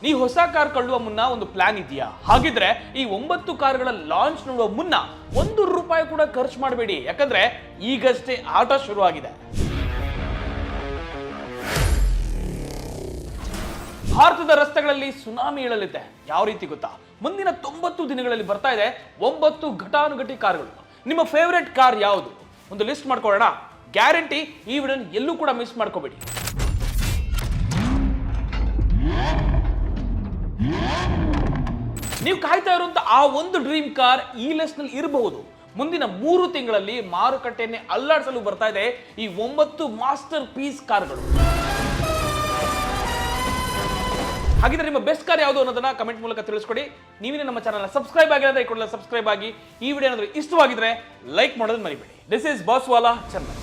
ನೀವು ಹೊಸ ಕಾರ್ ಕೊಳ್ಳುವ ಮುನ್ನ ಒಂದು ಪ್ಲಾನ್ ಇದೆಯಾ? ಹಾಗಿದ್ರೆ ಈ 9 ಕಾರ್ಗಳ ಲಾಂಚ್ ನೋಡುವ ಮುನ್ನ ₹1 ಕೂಡ ಖರ್ಚು ಮಾಡಬೇಡಿ, ಯಾಕಂದ್ರೆ ಈಗಷ್ಟೇ ಆಟ ಶುರುವಾಗಿದೆ. ಭಾರತದ ರಸ್ತೆಗಳಲ್ಲಿ ಸುನಾಮಿ ಏಳಲಿದೆ. ಯಾವ ರೀತಿ ಗೊತ್ತಾ? ಮುಂದಿನ 90 ದಿನಗಳಲ್ಲಿ ಬರ್ತಾ ಇದೆ 9 ಘಟಾನುಘಟಿ ಕಾರ್ಗಳು. ನಿಮ್ಮ ಫೇವರೆಟ್ ಕಾರ್ ಯಾವುದು? ಒಂದು ಲಿಸ್ಟ್ ಮಾಡ್ಕೊಳ್ಳೋಣ. ಗ್ಯಾರಂಟಿ ಈ ವಿಡಿಯೋನ ಎಲ್ಲೂ ಕೂಡ ಮಿಸ್ ಮಾಡ್ಕೋಬೇಡಿ. ನೀವು ಕಾಯ್ತಾ ಇರುವಂತ ಆ ಒಂದು ಡ್ರೀಮ್ ಕಾರ್ ಈ ಲಿಸ್ಟ್ ನಲ್ಲಿ ಇರಬಹುದು. ಮುಂದಿನ 3 ತಿಂಗಳಲ್ಲಿ ಮಾರುಕಟ್ಟೆಯನ್ನೇ ಅಲ್ಲಾಡಿಸಲು ಬರ್ತಾ ಇದೆ ಈ 9 ಮಾಸ್ಟರ್ ಪೀಸ್ ಕಾರ್ಗಳು. ಹಾಗಿದ್ರೆ ನಿಮ್ಮ ಬೆಸ್ಟ್ ಕಾರ್ ಯಾವುದು ಅನ್ನೋದನ್ನ ಕಮೆಂಟ್ ಮೂಲಕ ತಿಳಿಸ್ಕೊಡಿ. ನೀವೇ ನಮ್ಮ ಚಾನಲ್ ಸಬ್ಸ್ಕ್ರೈಬ್ ಆಗಿಲ್ಲ ಅಂದ್ರೆ ಕೂಡಲೇ ಸಬ್ಸ್ಕ್ರೈಬ್ ಆಗಿ. ಈ ವಿಡಿಯೋ ಏನಾದರೂ ಇಷ್ಟವಾಗಿದ್ರೆ ಲೈಕ್ ಮಾಡೋದನ್ನ ಮರಿಬೇಡಿ. This is Bosswala Chandan.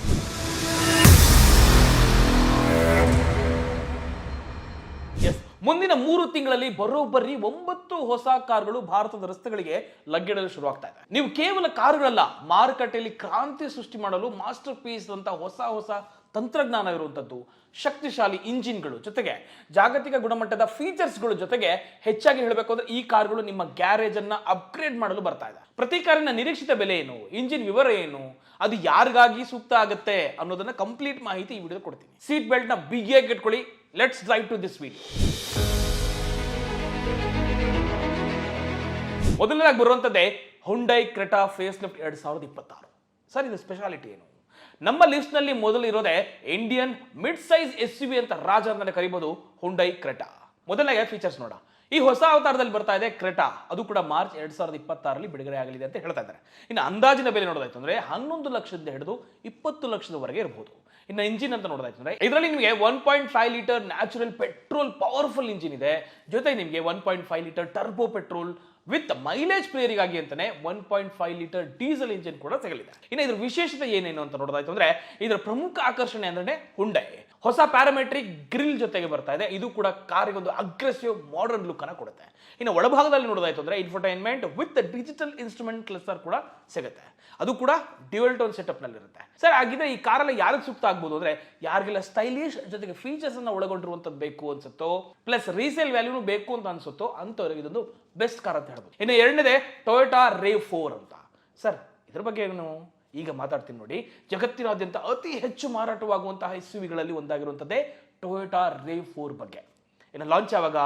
ಮುಂದಿನ 3 ತಿಂಗಳಲ್ಲಿ ಬರೋಬ್ಬರಿ 9 ಹೊಸ ಕಾರ್ಗಳು ಭಾರತದ ರಸ್ತೆಗಳಿಗೆ ಲಗ್ಗೆಡಲು ಶುರುವಾಗ್ತಾ ಇದೆ. ನೀವು ಕೇವಲ ಕಾರುಗಳಲ್ಲ, ಮಾರುಕಟ್ಟೆಯಲ್ಲಿ ಕ್ರಾಂತಿ ಸೃಷ್ಟಿ ಮಾಡಲು ಮಾಸ್ಟರ್ ಪೀಸ್ ಅಂತ ಹೊಸ ತಂತ್ರಜ್ಞಾನ ಇರುವಂತದ್ದು, ಶಕ್ತಿಶಾಲಿ ಇಂಜಿನ್ಗಳು ಜೊತೆಗೆ ಜಾಗತಿಕ ಗುಣಮಟ್ಟದ ಫೀಚರ್ಸ್ಗಳು ಜೊತೆಗೆ ಹೆಚ್ಚಾಗಿ ಹೇಳಬೇಕು ಅಂದ್ರೆ ಈ ಕಾರ್ಗಳು ನಿಮ್ಮ ಗ್ಯಾರೇಜ್ ಅನ್ನ ಅಪ್ಗ್ರೇಡ್ ಮಾಡಲು ಬರ್ತಾ ಇದೆ. ಪ್ರತಿ ಕಾರಿನ ನಿರೀಕ್ಷಿತ ಬೆಲೆ ಏನು, ಇಂಜಿನ್ ವಿವರ ಏನು, ಅದು ಯಾರಿಗಾಗಿ ಸೂಕ್ತ ಆಗುತ್ತೆ ಅನ್ನೋದನ್ನ ಕಂಪ್ಲೀಟ್ ಮಾಹಿತಿ ಈ ವಿಡಿಯೋ ಕೊಡ್ತೀನಿ. ಸೀಟ್ ಬೆಲ್ಟ್ ನ ಬಿಗಿಯಾಗಿ ಇಟ್ಕೊಳ್ಳಿ. Let's drive to this video. ಮೊದಲನೇದಾಗಿ ಬರುವಂತದ್ದೇ Hyundai Creta facelift 2026. Sir, ಇದು ಸ್ಪೆಷಾಲಿಟಿ ಏನು? ನಮ್ಮ ಲಿಸ್ಟ್ ನಲ್ಲಿ ಮೊದಲು ಇರೋದೇ ಇಂಡಿಯನ್ ಮಿಡ್ ಸೈಜ್ SUV ಅಂತ ರಾಜ ಅಂತಾನೆ ಕರೀಬಹುದು ಹುಂಡೈ ಕ್ರೆಟಾ. ಮೊದಲನೇ ಫೀಚರ್ಸ್ ನೋಡ. ಈ ಹೊಸ ಅವತಾರದಲ್ಲಿ ಬರ್ತಾ ಇದೆ ಕ್ರೆಟಾ. ಅದು ಕೂಡ ಮಾರ್ಚ್ 2026ರಲ್ಲಿ ಬಿಡುಗಡೆ ಆಗಲಿದೆ ಅಂತ ಹೇಳ್ತಾ ಇದ್ದಾರೆ. ಇನ್ನು ಅಂದಾಜಿನ ಬೆಲೆ ನೋಡೋದಾಯ್ತು ಅಂದ್ರೆ 11 ಲಕ್ಷದಿಂದ ಹಿಡಿದು 20 ಲಕ್ಷದವರೆಗೆ ಇರಬಹುದು. ಇನ್ನು ಇಂಜಿನ್ ಅಂತ ನೋಡೋದಾಯ್ತು ಅಂದ್ರೆ ಇದರಲ್ಲಿ ನಿಮಗೆ 1.5 litre natural petrol powerful engine ಇದೆ. ಜೊತೆಗೆ ನಿಮಗೆ 1.5 litre turbo petrol with mileage ಪ್ಲೇಯರಿಗಾಗಿ ಅಂತಾನೆ 1.5 ಲೀಟರ್ ಡೀಸೆಲ್ ಇಂಜಿನ್ ಕೂಡ ಸಿಗಲಿದೆ. ಇನ್ನು ಇದ್ರ ವಿಶೇಷತೆ ಏನೇನು ಅಂತ ನೋಡೋದಾಯ್ತು ಅಂದ್ರೆ ಇದರ ಪ್ರಮುಖ ಆಕರ್ಷಣೆ ಅಂದ್ರೆ ಹುಂಡೈ ಹೊಸ ಪ್ಯಾರಾಮೆಟ್ರಿಕ್ ಗ್ರಿಲ್ ಜೊತೆಗೆ ಬರ್ತಾ ಇದೆ. ಇದು ಕೂಡ ಕಾರಿಗೆ ಒಂದು ಅಗ್ರೆಸಿವ್ ಮಾಡರ್ನ್ ಲುಕ್ ಅನ್ನ ಕೊಡುತ್ತೆ. ಇನ್ನು ಒಳಭಾಗದಲ್ಲಿ ನೋಡೋದಾಯ್ತು ಅಂದ್ರೆ infotainment with digital instrument cluster ಕೂಡ ಸಿಗುತ್ತೆ. ಅದು ಕೂಡ ಡ್ಯುಯಲ್ ಟೋನ್ ಸೆಟಪ್ ನಲ್ಲಿ ಇರುತ್ತೆ. ಸರ್, ಹಾಗಿದ್ರೆ ಈ ಕಾರಲ್ಲಿ ಯಾರಿಗೆ ಸೂಕ್ತ ಆಗ್ಬೋದು ಅಂದ್ರೆ ಯಾರಿಗೆಲ್ಲ ಸ್ಟೈಲಿಶ್ ಜೊತೆಗೆ ಫೀಚರ್ಸ್ ಅನ್ನ ಒಳಗೊಂಡಿರುವಂತದ್ದು ಬೇಕು ಅನ್ಸುತ್ತೋ, ಪ್ಲಸ್ ರೀಸೇಲ್ ವ್ಯಾಲ್ಯೂನು ಬೇಕು ಅಂತ ಅನ್ಸುತ್ತೋ ಅಂತವರಿಗೆ ಇದೊಂದು ಬೆಸ್ಟ್ ಕಾರ್ ಅಂತ ಹೇಳ್ಬೋದು. ಇನ್ನು ಎರಡನೇದೇ ಟೊಯೋಟಾ ರೇವ್ 4 ಅಂತ. ಸರ್, ಇದ್ರ ಬಗ್ಗೆ ಏನು ಈಗ ಮಾತಾಡ್ತೀನಿ ನೋಡಿ. ಜಗತ್ತಿನಾದ್ಯಂತ ಅತಿ ಹೆಚ್ಚು ಮಾರಾಟವಾಗುವಂತಹ SUVಗಳಲ್ಲಿ ಒಂದಾಗಿರುವಂತದ್ದೇ ಟೊಯೋಟಾ ರೇವ್ 4 ಬಗ್ಗೆ. ಇನ್ನು ಲಾಂಚ್ ಯಾವಾಗ?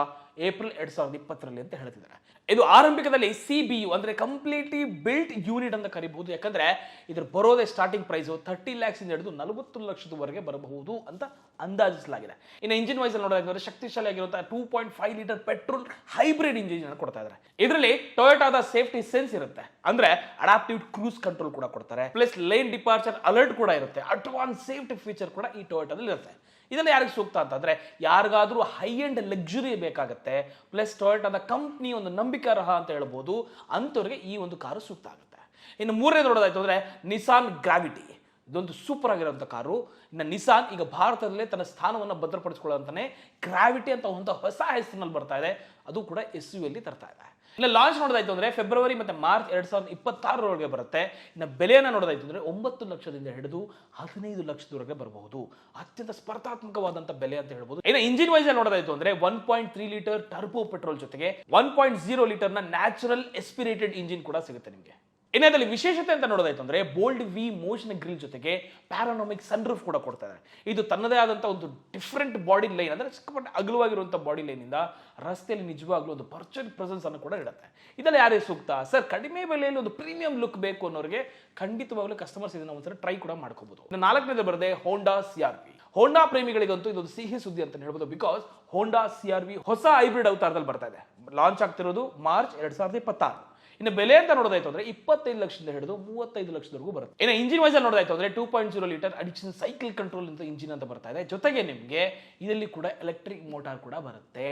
ಏಪ್ರಿಲ್ 2020ರಲ್ಲಿ ಅಂತ ಹೇಳ್ತಿದ್ದಾರೆ. ಇದು ಆರಂಭಿಕದಲ್ಲಿ CBU ಅಂದ್ರೆ ಕಂಪ್ಲೀಟ್ಲಿ ಬಿಲ್ಟ್ ಯೂನಿಟ್ ಅಂತ ಕರೀಬಹುದು. ಯಾಕಂದ್ರೆ ಇದ್ರ ಬರೋದೇ ಸ್ಟಾರ್ಟಿಂಗ್ ಪ್ರೈಸ್ 30 lakhs ಇಂದ ಹಿಡಿದು 40 ಲಕ್ಷದವರೆಗೆ ಬರಬಹುದು ಅಂತ ಅಂದಾಜಿಸಲಾಗಿದೆ. ಇನ್ನು ಇಂಜಿನ್ ವೈಸ್ ನೋಡೋದಾದ್ರೆ ಶಕ್ತಿಶಾಲಿ ಆಗಿರುವಂತಹ 2.5 ಲೀಟರ್ ಪೆಟ್ರೋಲ್ ಹೈಬ್ರಿಡ್ ಇಂಜಿನ್ ಅನ್ನು ಕೊಡ್ತಾ ಇದ್ದಾರೆ. ಇದರಲ್ಲಿ ಟೊಯೋಟಾದ ಸೇಫ್ಟಿ ಸೆನ್ಸ್ ಇರುತ್ತೆ. ಅಂದ್ರೆ ಅಡಾಪ್ಟಿವ್ ಕ್ರೂಸ್ ಕಂಟ್ರೋಲ್ ಕೂಡ ಕೊಡ್ತಾರೆ. ಪ್ಲಸ್ ಲೈನ್ ಡಿಪಾರ್ಚರ್ ಅಲರ್ಟ್ ಕೂಡ ಇರುತ್ತೆ. ಅಡ್ವಾನ್ಸ್ ಸೇಫ್ಟಿ ಫೀಚರ್ ಕೂಡ ಈ ಟೊಯೋಟಾದಲ್ಲಿ ಇರುತ್ತೆ. ಇದನ್ನ ಯಾರಿಗೆ ಸೂಕ್ತ ಅಂತಂದ್ರೆ ಯಾರಿಗಾದ್ರೂ ಹೈ ಎಂಡ್ ಲಕ್ಸುರಿ ಬೇಕಾಗುತ್ತೆ, ಪ್ಲಸ್ ಟೊಯೋಟಾದ ಕಂಪ್ನಿ ಒಂದು ನಂಬಿಕಾರ್ಹ ಅಂತ ಹೇಳ್ಬೋದು, ಅಂತವರಿಗೆ ಈ ಒಂದು ಕಾರು ಸೂಕ್ತ ಆಗುತ್ತೆ. ಇನ್ನು ಮೂರನೇ ನೋಡೋದಾಯ್ತು ಅಂದ್ರೆ ನಿಸಾನ್ ಗ್ರಾವಿಟಿ. ಇದೊಂದು ಸೂಪರ್ ಆಗಿರುವಂಥ ಕಾರು. ಇನ್ನು ನಿಸಾನ್ ಈಗ ಭಾರತದಲ್ಲೇ ತನ್ನ ಸ್ಥಾನವನ್ನು ಭದ್ರಪಡಿಸಿಕೊಳ್ಳುವಂತಾನೆ ಗ್ರಾವಿಟಿ ಅಂತ ಒಂದು ಹೊಸ ಹೆಸರಿನಲ್ಲಿ ಬರ್ತಾ ಇದೆ. ಅದು ಕೂಡ SUV ತರ್ತಾ ಇದೆ. ಇನ್ನು ಲಾಂಚ್ ನೋಡೋದಾಯ್ತು ಅಂದ್ರೆ ಫೆಬ್ರವರಿ ಮತ್ತೆ ಮಾರ್ಚ್ 2026ರೊಳಗೆ ಬರುತ್ತೆ. ಇನ್ನು ಬೆಲೆಯನ್ನು ನೋಡೋದಾಯ್ತು ಅಂದ್ರೆ 9 ಲಕ್ಷದಿಂದ ಹಿಡಿದು 15 ಲಕ್ಷದವರೆಗೆ ಬರಬಹುದು. ಅತ್ಯಂತ ಸ್ಪರ್ಧಾತ್ಮಕವಾದಂತ ಬೆಲೆ ಅಂತ ಹೇಳ್ಬೋದು. ಇನ್ನು ಇಂಜಿನ್ ವೈಸ್ ನೋಡೋದಾಯ್ತು ಅಂದ್ರೆ 1.3 ಲೀಟರ್ ಟರ್ಬೋ ಪೆಟ್ರೋಲ್ ಜೊತೆಗೆ 1.0 ಲೀಟರ್ ನ ನ್ಯಾಚುರಲ್ ಎಸ್ಪಿರೇಟೆಡ್ ಇಂಜಿನ್ ಕೂಡ ಸಿಗುತ್ತೆ ನಿಮಗೆ. ಇನ್ನದಲ್ಲಿ ವಿಶೇಷತೆ ಅಂತ ನೋಡೋದಾಯ್ತು ಅಂದ್ರೆ ಬೋಲ್ಡ್ ವಿ ಮೋಷನ್ ಗ್ರಿಲ್ ಜೊತೆಗೆ ಪ್ಯಾರಾನೋಮಿಕ್ ಸನ್ರೂಫ್ ಕೂಡ ಕೊಡ್ತಾ ಇದೆ. ಇದು ತನ್ನದೇ ಆದಂತಹ ಒಂದು ಡಿಫ್ರೆಂಟ್ ಬಾಡಿ ಲೈನ್ ಅಂದ್ರೆ ಸಿಕ್ಕಾಪಟ್ಟೆ ಅಗಲವಾಗಿರುವಂತಹ ಬಾಡಿ ಲೈನ್ ಇಂದ ರಸ್ತೆಯಲ್ಲಿ ನಿಜವಾಗ್ಲೂ ಒಂದು ಪರ್ಚೆಂಟ್ ಪ್ರೆಸೆನ್ಸ್ ಅನ್ನು ಕೂಡ ಇಡುತ್ತೆ. ಇದೆಲ್ಲ ಯಾರಿಗೆ ಸೂಕ್ತ? ಸರ್, ಕಡಿಮೆ ಬೆಲೆಯಲ್ಲಿ ಒಂದು ಪ್ರೀಮಿಯಂ ಲುಕ್ ಬೇಕು ಅನ್ನೋರಿಗೆ ಖಂಡಿತವಾಗ್ಲೂ ಕಸ್ಟಮರ್ಸ್ ಇದನ್ನ ಒಂದ್ಸಲ ಟ್ರೈ ಕೂಡ ಮಾಡ್ಕೋಬಹುದು. ನಾಲ್ಕನೇದು ಬರದೆ ಹೋಂಡಾ CR-V. ಹೋಂಡಾ ಪ್ರೇಮಿಗಳಿಗಂತೂ ಇದೊಂದು ಸಿಹಿ ಸುದ್ದಿ ಅಂತ ಹೇಳ್ಬೋದು. ಬಿಕಾಸ್ ಹೋಂಡಾ CR-V ಹೊಸ ಹೈಬ್ರಿಡ್ ಅವತಾರದಲ್ಲಿ ಬರ್ತಾ ಇದೆ. ಲಾಂಚ್ ಆಗ್ತಿರೋದು ಮಾರ್ಚ್ 2026. ಇನ್ನು ಬೆಲೆ ಅಂತ ನೋಡೋದಾಯ್ತು ಅಂದ್ರೆ 25 ಲಕ್ಷದಿಂದ ಹಿಡಿದು 35 ಲಕ್ಷದವರೆಗೂ ಬರುತ್ತೆ. ಇನ್ನು ಇಂಜಿನ್ ವೈಸ್ ನೋಡೋದಾಯ್ತು ಅಂದ್ರೆ 2.0 ಲೀಟರ್ ಅಡಿಷನಲ್ ಸೈಕಲ್ ಕಂಟ್ರೋಲ್ ಅಂತ ಇಂಜಿನ್ ಅಂತ ಬರ್ತಾ ಇದೆ. ಜೊತೆಗೆ ನಿಮಗೆ ಇದರಲ್ಲಿ ಕೂಡ ಎಲೆಕ್ಟ್ರಿಕ್ ಮೋಟಾರ್ ಕೂಡ ಬರುತ್ತೆ.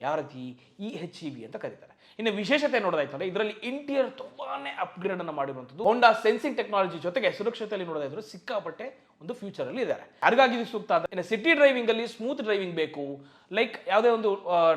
ಯಾವ ರೀತಿ? EHEV ಅಂತ ಕರೀತಾರೆ. ಇನ್ನು ವಿಶೇಷತೆ ನೋಡೋದಾಯ್ತು ಅಂದ್ರೆ ಇದರಲ್ಲಿ ಇಂಟೀರಿಯರ್ ತುಂಬಾನೇ ಅಪ್ಗ್ರೇಡ್ ಅನ್ನು ಮಾಡಿರುವಂತದ್ದು. ಹೋಂಡಾ ಸೆನ್ಸಿಂಗ್ ಟೆಕ್ನಾಲಜಿ ಜೊತೆಗೆ ಸುರಕ್ಷತೆಯಲ್ಲಿ ನೋಡೋದಾಯ್ತು ಸಿಕ್ಕಾಪಟ್ಟೆ ಒಂದು ಫ್ಯೂಚರ್ ಅಲ್ಲಿ ಇದ್ದಾರೆ. ಯಾರಿಗಾಗಿ ಇದು ಸೂಕ್ತ ಅಂತ? ಇನ್ನು ಸಿಟಿ ಡ್ರೈವಿಂಗ್ ಅಲ್ಲಿ ಸ್ಮೂತ್ ಡ್ರೈವಿಂಗ್ ಬೇಕು, ಲೈಕ್ ಯಾವುದೇ ಒಂದು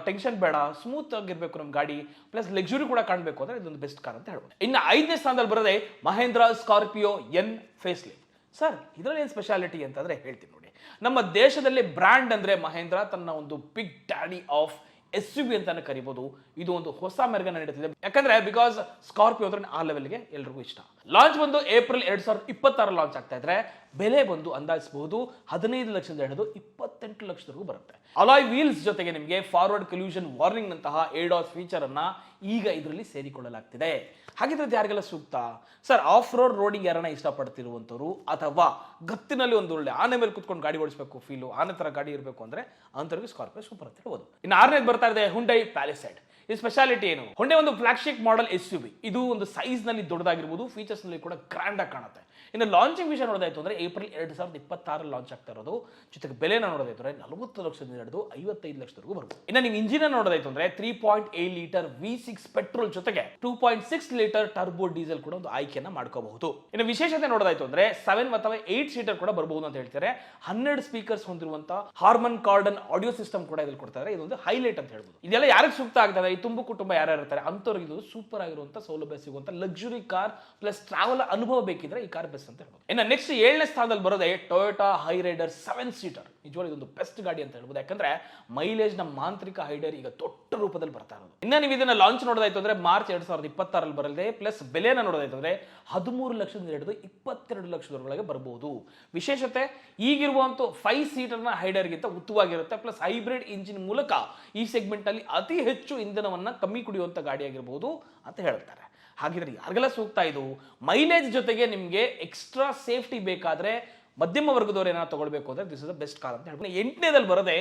ಟೆನ್ಷನ್ ಬೇಡ, ಸ್ಮೂತ್ ಆಗಿರ್ಬೇಕು ನಮ್ಮ ಗಾಡಿ, ಪ್ಲಸ್ ಲಕ್ಸುರಿ ಕೂಡ ಕಾಣಬೇಕು ಅಂದ್ರೆ ಇದೊಂದು ಬೆಸ್ಟ್ ಕಾರ್ ಅಂತ ಹೇಳ್ಬೋದು. ಇನ್ನು 5ನೇ ಸ್ಥಾನದಲ್ಲಿ ಬರೋದೇ Mahindra Scorpio N facelift. Sir, ಇದರಲ್ಲಿ ಏನು ಸ್ಪೆಷಾಲಿಟಿ ಅಂತಂದ್ರೆ ಹೇಳ್ತೀನಿ ನೋಡಿ. ನಮ್ಮ ದೇಶದಲ್ಲಿ ಬ್ರ್ಯಾಂಡ್ ಅಂದ್ರೆ ಮಹೇಂದ್ರ ತನ್ನ ಒಂದು ಬಿಗ್ ಡ್ಯಾಡಿ ಆಫ್ SUV ಅಂತಾನೆ ಕರಿಬಹುದು. ಇದು ಒಂದು ಹೊಸ ಮೆರುಗನ್ನ ನೀಡುತ್ತಿದೆ. ಯಾಕಂದ್ರೆ ಬಿಕಾಸ್ ಸ್ಕಾರ್ಪಿಯೋ ಅಂದ್ರೆ ಆ ಲೆವೆಲ್ಗೆ ಎಲ್ರಿಗೂ ಇಷ್ಟ. ಲಾಂಚ್ ಬಂದು ಏಪ್ರಿಲ್ 2026 ಲಾಂಚ್ ಆಗ್ತಾ ಇದ್ರೆ ಬೆಲೆ ಬಂದು ಅಂದಾಜಿಸಬಹುದು 15 ಲಕ್ಷದಿಂದ ಹಿಡಿದು 28 ಲಕ್ಷದವರೆಗೂ ಬರುತ್ತೆ. ಅಲಾಯ್ ವೀಲ್ಸ್ ಜೊತೆಗೆ ನಿಮಗೆ ಫಾರ್ವರ್ಡ್ ಕೊಲ್ಯೂಷನ್ ವಾರ್ನಿಂಗ್ ನಂತಹ ADAS ಫೀಚರ್ ಅನ್ನ ಈಗ ಇದರಲ್ಲಿ ಸೇರಿಕೊಳ್ಳಲಾಗ್ತಿದೆ. ಹಾಗಿದ್ರೆ ಯಾರಿಗೆಲ್ಲ ಸೂಕ್ತ ಸರ್? ಆಫ್ ರೋಡಿಂಗ್ ಯಾರನ್ನ ಇಷ್ಟಪಡ್ತಿರುವಂತವರು ಅಥವಾ ಗತ್ತಿನಲ್ಲಿ ಒಂದು ಒಳ್ಳೆ ಆನೆ ಮೇಲೆ ಕುತ್ಕೊಂಡು ಗಾಡಿ ಓಡಿಸಬೇಕು, ಫೀಲು ಆನೆ ತರ ಗಾಡಿ ಇರಬೇಕು ಅಂದ್ರೆ ಅಂತವ್ರಿಗೆ ಸ್ಕಾರ್ಪಿಯೋ ಸೂಪರ್ ಅಂತ ಹೇಳ್ಬೋದು. ಇನ್ನು 6ನೇದು ಬರ್ತಾ ಇದೆ ಹುಂಡೈ ಪ್ಯಾಲಿಸೈಡ್. ಈ ಸ್ಪೆಷಾಲಿಟಿ ಏನು? ಹುಂಡೈ ಒಂದು ಫ್ಲಾಗ್ಶಿಪ್ ಮಾಡೆಲ್ SUV. ಇದು ಒಂದು ಸೈಜ್ ನಲ್ಲಿ ದೊಡ್ಡದಾಗಿರ್ಬೋದು, ಫೀಚರ್ಸ್ ನಲ್ಲಿ ಕೂಡ ಗ್ರ್ಯಾಂಡ್ ಆಗಿ ಕಾಣುತ್ತೆ. ಇನ್ನು ಲಾಂಚಿಂಗ್ ವಿಷಯ ನೋಡೋದಾಯ್ತು ಅಂದ್ರೆ ಏಪ್ರಿಲ್ 2026 ಲಾಂಚ್ ಆಗ್ತಾ ಇರೋದು. ಜೊತೆಗೆ ಬೆಲೆನ ನೋಡೋದಾಯ್ತು ಅಂದ್ರೆ 40 ಲಕ್ಷದಿಂದ ಹಿಡಿದು 55 ಲಕ್ಷದವರೆಗೂ ಬರುತ್ತೆ. ಇನ್ನು ನೀವು ಇಂಜಿನ್ ನೋಡೋದಾಯ್ತು ಅಂದ್ರೆ 3.8 ಲೀಟರ್ V6 ಪೆಟ್ರೋಲ್ ಜೊತೆಗೆ 2.6 ಲೀಟರ್ ಟರ್ಬೋ ಡೀಸೆಲ್ ಕೂಡ ಒಂದು ಆಯ್ಕೆಯನ್ನ ಮಾಡ್ಕೋಬಹುದು. ಇನ್ನು ವಿಶೇಷತೆ ನೋಡೋದಾಯ್ತು ಅಂದ್ರೆ 7 ಅಥವಾ 8 ಸೀಟರ್ ಕೂಡ ಬರಬಹುದು ಅಂತ ಹೇಳ್ತಾರೆ. 12 ಸ್ಪೀಕರ್ಸ್ ಹೊಂದಿರುವಂತಹ ಹಾರ್ಮನ್ ಕಾರ್ಡನ್ ಆಡಿಯೋ ಸಿಸ್ಟಮ್ ಕೂಡ ಇದ್ರಲ್ಲಿ ಕೊಡ್ತಾರೆ. ಇದೊಂದು ಹೈಲೈಟ್ ಅಂತ ಹೇಳ್ಬೋದು. ಇದೆಲ್ಲ ಯಾರಿಗೆ ಸೂಕ್ತ ಆಗ್ತದೆ? ಈ ತುಂಬು ಕುಟುಂಬ ಯಾರು ಇರ್ತಾರೆ ಅಂತವ್ರಿಗೆ ಇದು ಸೂಪರ್ ಆಗಿರುವಂತಹ ಸೌಲಭ್ಯ ಸಿಗುವಂತ ಲಕ್ಸುರಿ ಕಾರ್ ಪ್ಲಸ್ ಟ್ರಾವೆಲ್ ಅನುಭವ ಬೇಕಿದ್ರೆ ಈ ಕಾರ್ ಬೆಸ್ಟ್ ಅಂತ ಹೇಳ್ಬೋದು. ಇನ್ನು ನೆಕ್ಸ್ಟ್ 7ನೇ ಸ್ಥಾನದಲ್ಲಿ ಬರೋದೇ ಟೊಯೋಟಾ ಹೈರೈಡರ್ 7 ಸೀಟರ್. ನಿಜವಾಗ್ಲೂ ಇದೊಂದು ಬೆಸ್ಟ್ ಗಾಡಿ ಅಂತ ಹೇಳ್ಬೋದು. ಯಾಕಂದ್ರೆ ಮೈಲೇಜ್ ನ ಮಾಂತ್ರಿಕ ಹೈಡರ್ ಈಗ ದೊಡ್ಡ ರೂಪದಲ್ಲಿ ಬರ್ತಾ ಇರೋದು. ಇನ್ನು ನೀವು ಇದನ್ನ ಲಾಂಚ್ ನೋಡೋದಾಯ್ತು ಅಂದ್ರೆ ಮಾರ್ಚ್ 2026 ಬರಲಿದೆ. ಪ್ಲಸ್ ಬೆಲೆನ ನೋಡೋದಾಯ್ತು ಅಂದ್ರೆ 13 ಲಕ್ಷದಿಂದ ಹಿಡಿದು 22 ಲಕ್ಷದವರೆಗೆ ಬರಬಹುದು. ವಿಶೇಷತೆ ಈಗಿರುವಂತ 5 ಸೀಟರ್ನ ಹೈಡರ್ಗಿಂತ ಉತ್ತಮವಾಗಿರುತ್ತೆ. ಪ್ಲಸ್ ಹೈಬ್ರಿಡ್ ಇಂಜಿನ್ ಮೂಲಕ ಈ ಸೆಗ್ಮೆಂಟ್ ಅಲ್ಲಿ ಅತಿ ಹೆಚ್ಚು ಇಂಧನವನ್ನ ಕಮ್ಮಿ ಕುಡಿಯುವಂತ ಗಾಡಿ ಆಗಿರಬಹುದು ಅಂತ ಹೇಳ್ತಾರೆ. ಹಾಗಿದ್ರೆ ಯಾರಿಗೆಲ್ಲ ಸೂಕ್ತ ಇದು? ಮೈಲೇಜ್ ಜೊತೆಗೆ ನಿಮಗೆ ಎಕ್ಸ್ಟ್ರಾ ಸೇಫ್ಟಿ ಬೇಕಾದ್ರೆ ಮಧ್ಯಮ ವರ್ಗದವರು ಏನಾದ್ರು ತಗೊಳ್ಬೇಕು ಅಂದ್ರೆ this is the best car ಅಂತ ಹೇಳ್ಬೋದು. 8ನೇದಲ್ಲಿ ಬರೋದೇ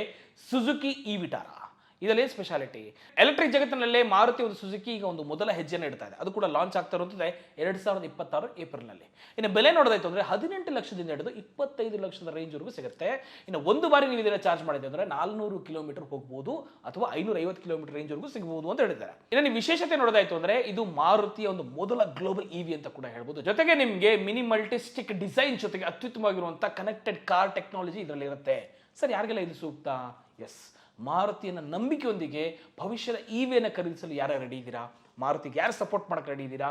ಸುಜುಕಿ ವಿಟಾರಾ. ಇದರಲ್ಲಿ ಸ್ಪೆಷಾಲಿಟಿ ಎಲೆಕ್ಟ್ರಿಕ್ ಜಗತ್ತಿನಲ್ಲೇ ಮಾರುತಿ ಒಂದು ಸುಜುಕಿ ಈಗ ಒಂದು ಮೊದಲ ಹೆಜ್ಜೆಯನ್ನು ಇಡ್ತಾ ಇದೆ. ಅದು ಕೂಡ ಲಾಂಚ್ ಆಗ್ತಾ ಇರುತ್ತದೆ 2026 ಏಪ್ರಿಲ್ ನಲ್ಲಿ. ಇನ್ನು ಬೆಲೆ ನೋಡೋದಾಯ್ತು ಅಂದ್ರೆ 18 ಲಕ್ಷದಿಂದ ಹಿಡಿದು 25 ಲಕ್ಷದ ರೇಂಜ್ ವರೆಗೂ ಸಿಗುತ್ತೆ. ಇನ್ನು ಒಂದು ಬಾರಿ ನೀವು ಇದನ್ನ ಚಾರ್ಜ್ ಮಾಡಿದ್ರೆ ಅಂದ್ರೆ 400 ಕಿಲೋಮೀಟರ್ ಹೋಗಬಹುದು ಅಥವಾ 550 ಕಿಲೋಮೀಟರ್ ರೇಂಜ್ ವರೆಗೂ ಸಿಗಬಹುದು ಅಂತ ಹೇಳಿದ್ದಾರೆ. ಇನ್ನು ನೀವು ವಿಶೇಷತೆ ನೋಡೋದಾಯ್ತು ಅಂದ್ರೆ ಇದು ಮಾರುತಿಯ ಒಂದು ಮೊದಲ ಗ್ಲೋಬಲ್ EV ಅಂತ ಕೂಡ ಹೇಳ್ಬೋದು. ಜೊತೆಗೆ ನಿಮಗೆ ಮಿನಿಮಲ್ಟಿಸ್ಟಿಕ್ ಡಿಸೈನ್ ಜೊತೆಗೆ ಅತ್ಯುತ್ತಮವಾಗಿರುವಂತಹ ಕನೆಕ್ಟೆಡ್ ಕಾರ್ ಟೆಕ್ನಾಲಜಿ ಇದರಲ್ಲಿ ಇರುತ್ತೆ. ಸರ್ ಯಾರಿಗೆಲ್ಲ ಇದು ಸೂಕ್ತ? ಎಸ್, ಮಾರುತಿಯನ್ನ ನಂಬಿಕೆಯೊಂದಿಗೆ ಭವಿಷ್ಯದ EVಯನ್ನು ಖರೀದಿಸಲು ಯಾರು ರೆಡಿ ಇದ್ದೀರಾ? ಮಾರುತಿಗೆ ಯಾರು ಸಪೋರ್ಟ್ ಮಾಡಕ್ಕೆ ರೆಡಿ ಇದ್ದೀರಾ?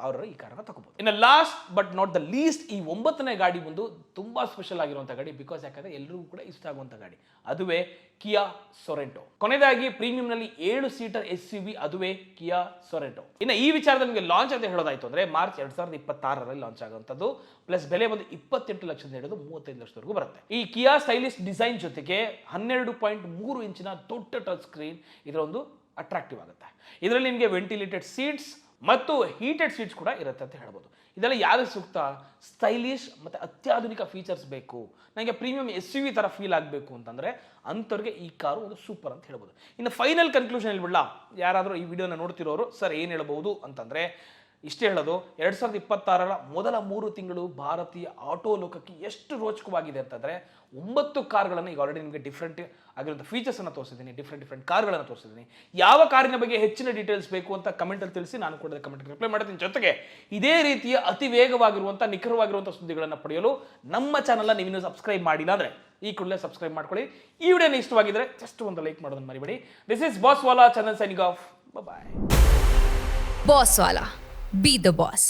ಅವರು ಈ ಕಾರನ್ನ ತಗೋಬಹುದು. ಇನ್ನು last but not the least ಈ 9ನೇ ಗಾಡಿ ಬಂದು ತುಂಬಾ ಸ್ಪೆಷಲ್ ಆಗಿರುವಂತಹ ಗಾಡಿ. ಬಿಕಾಸ್ ಯಾಕಂದ್ರೆ ಎಲ್ಲರಿಗೂ ಕೂಡ ಇಷ್ಟ ಆಗುವಂತ ಗಾಡಿ, ಅದುವೇ ಕಿಯಾ ಸೊರೆಂಟೊ. ಕೊನೆಯದಾಗಿ ಪ್ರೀಮಿಯಂ ನಲ್ಲಿ 7 ಸೀಟರ್ SUV, ಅದುವೇ ಕಿಯಾ ಸೊರೆಂಟೊ. ಇನ್ನು ಈ ವಿಚಾರದಲ್ಲಿ ನಿಮಗೆ ಲಾಂಚ್ ಅಂತ ಹೇಳೋದಾಯ್ತು ಅಂದ್ರೆ ಮಾರ್ಚ್ 2026 ಲಾಂಚ್ ಆಗುವಂತದ್ದು. ಪ್ಲಸ್ ಬೆಲೆ ಬಂದು 28 ಲಕ್ಷದಿಂದ ಹಿಡಿದು 35 ಲಕ್ಷದವರೆಗೂ ಬರುತ್ತೆ. ಈ ಕಿಯಾ ಸ್ಟೈಲಿಶ್ ಡಿಸೈನ್ ಜೊತೆಗೆ 12.3 ಇಂಚಿನ ದೊಡ್ಡ ಟಚ್ ಸ್ಕ್ರೀನ್ ಇದರ ಒಂದು ಅಟ್ರಾಕ್ಟಿವ್ ಆಗುತ್ತೆ. ಇದರಲ್ಲಿ ನಿಮಗೆ ವೆಂಟಿಲೇಟೆಡ್ ಸೀಟ್ಸ್ ಮತ್ತು ಹೀಟೆಡ್ ಸೀಟ್ಸ್ ಕೂಡ ಇರುತ್ತೆ ಅಂತ ಹೇಳ್ಬೋದು. ಇದೆಲ್ಲ ಯಾರು ಸೂಕ್ತ? ಸ್ಟೈಲಿಶ್ ಮತ್ತೆ ಅತ್ಯಾಧುನಿಕ ಫೀಚರ್ಸ್ ಬೇಕು, ನನಗೆ ಪ್ರೀಮಿಯಂ SUV ತರ ಫೀಲ್ ಆಗಬೇಕು ಅಂತಂದ್ರೆ ಅಂಥವ್ರಿಗೆ ಈ ಕಾರು ಒಂದು ಸೂಪರ್ ಅಂತ ಹೇಳ್ಬೋದು. ಇನ್ನು ಫೈನಲ್ ಕನ್ಕ್ಲೂಷನ್ ಹೇಳ್ಬಿಡಲ್ಲ, ಯಾರಾದರೂ ಈ ವಿಡಿಯೋನ ನೋಡ್ತಿರೋರು ಸರ್ ಏನು ಹೇಳ್ಬಹುದು ಅಂತಂದ್ರೆ ಇಷ್ಟೇ ಹೇಳೋದು, 2026 ಮೊದಲ 3 ತಿಂಗಳು ಭಾರತೀಯ ಆಟೋ ಲೋಕಕ್ಕೆ ಎಷ್ಟು ರೋಚಕವಾಗಿದೆ ಅಂತಂದ್ರೆ 9 ಕಾರ್ಗಳನ್ನು ಈಗ ಆಲ್ರೆಡಿ ನಿಮಗೆ ಡಿಫ್ರೆಂಟ್ ಆಗಿರುವಂಥ ಫೀಚರ್ಸ್ ಅನ್ನು ತೋರಿಸಿದ್ದೀನಿ, ಡಿಫ್ರೆಂಟ್ ಕಾರ್ಗಳನ್ನು ತೋರಿಸಿದ್ದೀನಿ. ಯಾವ ಕಾರಿನ ಬಗ್ಗೆ ಹೆಚ್ಚಿನ ಡೀಟೇಲ್ಸ್ ಬೇಕು ಅಂತ ಕಮೆಂಟಲ್ಲಿ ತಿಳಿಸಿ, ನಾನು ಕೂಡ ಕಮೆಂಟ್ ರಿಪ್ಲೈ ಮಾಡ್ತೀನಿ. ಜೊತೆಗೆ ಇದೇ ರೀತಿಯ ಅತಿ ವೇಗವಾಗಿರುವಂಥ ನಿಖರವಾಗಿರುವಂಥ ಸುದ್ದಿಗಳನ್ನು ಪಡೆಯಲು ನಮ್ಮ ಚಾನಲ್ನ ನೀವಿನ್ನೂ ಸಬ್ಸ್ಕ್ರೈಬ್ ಮಾಡಿಲ್ಲ ಅಂದರೆ ಈ ಕೂಡಲೇ ಸಬ್ಸ್ಕ್ರೈಬ್ ಮಾಡ್ಕೊಳ್ಳಿ. ಈ ವಿಡಿಯೋನ ಇಷ್ಟವಾಗಿದ್ರೆ ಜಸ್ಟ್ ಒಂದು ಲೈಕ್ ಮಾಡೋದನ್ನು ಮರಿಬೇಡಿ. ದಿಸ್ ಇಸ್ ಬಾಸ್ ವಾಲಾ channel signing off. Bye. Boss ವಾಲಾ, ಬಿ ದ ಬಾಸ್.